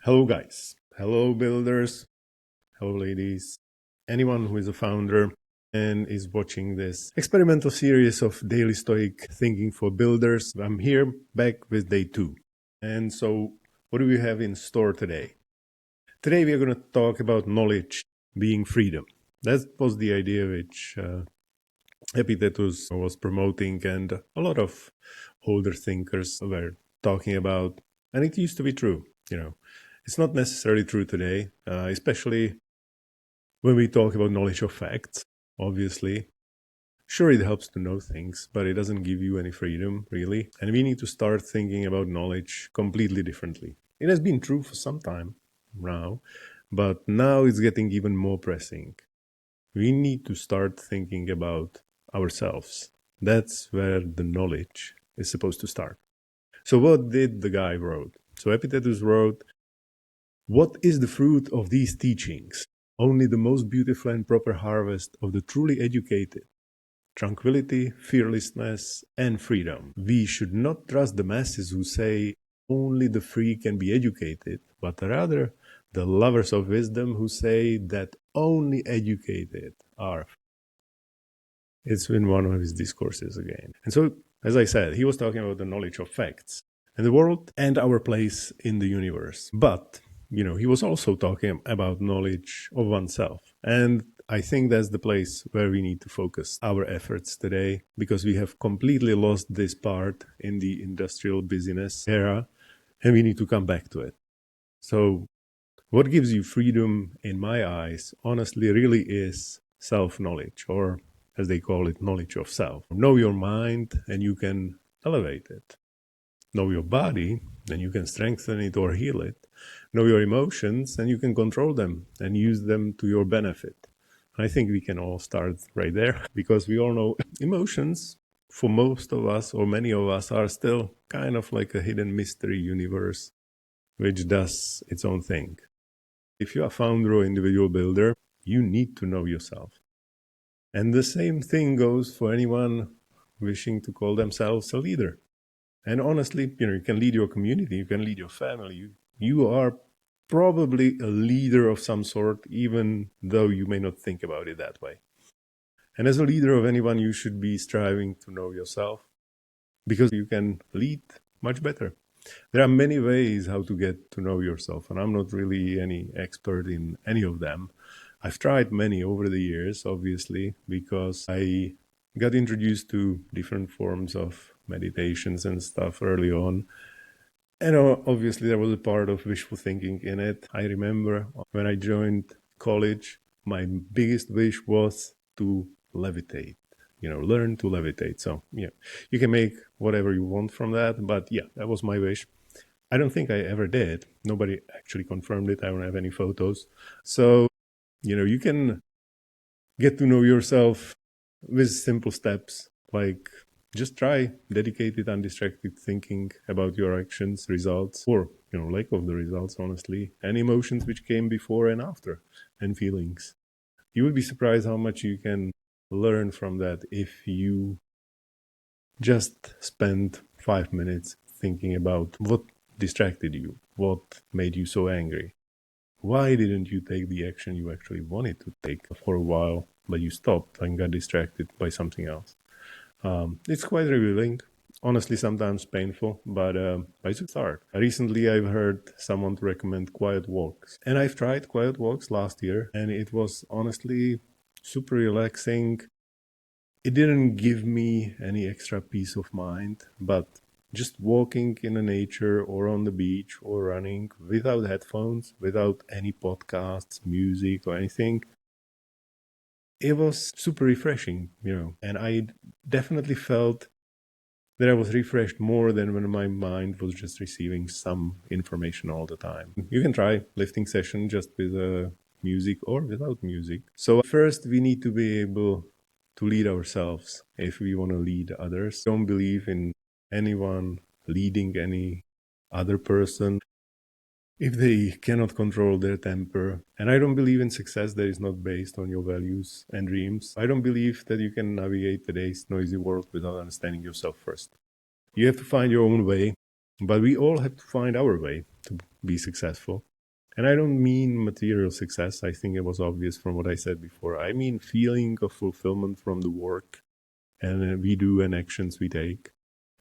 Hello, guys. Hello, builders. Hello, ladies. Anyone who is a founder and is watching this experimental series of daily Stoic thinking for builders. I'm here back with day 2. And so, what do we have in store today? Today, we are going to talk about knowledge being freedom. That was the idea which Epictetus was promoting, and a lot of older thinkers were talking about. And it used to be true, It's not necessarily true today, especially when we talk about knowledge of facts, obviously. Sure, it helps to know things, but it doesn't give you any freedom, really. And we need to start thinking about knowledge completely differently. It has been true for some time now, but now it's getting even more pressing. We need to start thinking about ourselves. That's where the knowledge is supposed to start. So what did the guy wrote? So Epictetus wrote, "What is the fruit of these teachings? Only the most beautiful and proper harvest of the truly educated. Tranquility, fearlessness, and freedom. We should not trust the masses who say only the free can be educated, but rather the lovers of wisdom who say that only educated are." It's in one of his discourses again. And so, as I said, he was talking about the knowledge of facts and the world and our place in the universe. But he was also talking about knowledge of oneself. And I think that's the place where we need to focus our efforts today, because we have completely lost this part in the industrial busyness era, and we need to come back to it. So what gives you freedom, in my eyes, honestly, really is self-knowledge, or as they call it, knowledge of self. Know your mind and you can elevate it. Know your body, and you can strengthen it or heal it. Know your emotions, and you can control them and use them to your benefit. I think we can all start right there, because we all know emotions, for most of us or many of us, are still kind of like a hidden mystery universe which does its own thing. If you are a founder or individual builder, you need to know yourself. And the same thing goes for anyone wishing to call themselves a leader. And honestly, you can lead your community, you can lead your family. You are probably a leader of some sort, even though you may not think about it that way. And as a leader of anyone, you should be striving to know yourself, because you can lead much better. There are many ways how to get to know yourself, and I'm not really any expert in any of them. I've tried many over the years, obviously, because I got introduced to different forms of meditations and stuff early on. And obviously there was a part of wishful thinking in it. I remember when I joined college, my biggest wish was to levitate, learn to levitate. So, you can make whatever you want from that. But yeah, that was my wish. I don't think I ever did. Nobody actually confirmed it. I don't have any photos. So, you can get to know yourself with simple steps, like just try dedicated, undistracted thinking about your actions, results, or, lack of the results, honestly, and emotions which came before and after, and feelings. You would be surprised how much you can learn from that if you just spend 5 minutes thinking about what distracted you, what made you so angry. Why didn't you take the action you actually wanted to take for a while, but you stopped and got distracted by something else? It's quite revealing, honestly, sometimes painful, but it's a start. Recently, I've heard someone to recommend quiet walks, and I've tried quiet walks last year, and it was honestly super relaxing. It didn't give me any extra peace of mind, but just walking in the nature or on the beach or running without headphones, without any podcasts, music, or anything, it was super refreshing, and I definitely felt that I was refreshed more than when my mind was just receiving some information all the time. You can try lifting session just with music or without music. So first, we need to be able to lead ourselves if we want to lead others. Don't believe in anyone leading any other person if they cannot control their temper. And I don't believe in success that is not based on your values and dreams. I don't believe that you can navigate today's noisy world without understanding yourself first. You have to find your own way, but we all have to find our way to be successful. And I don't mean material success. I think it was obvious from what I said before. I mean feeling of fulfillment from the work and we do and actions we take.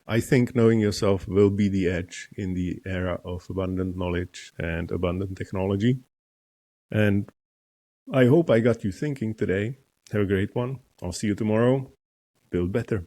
I think knowing yourself will be the edge in the era of abundant knowledge and abundant technology. And I hope I got you thinking today. Have a great one. I'll see you tomorrow. Build better.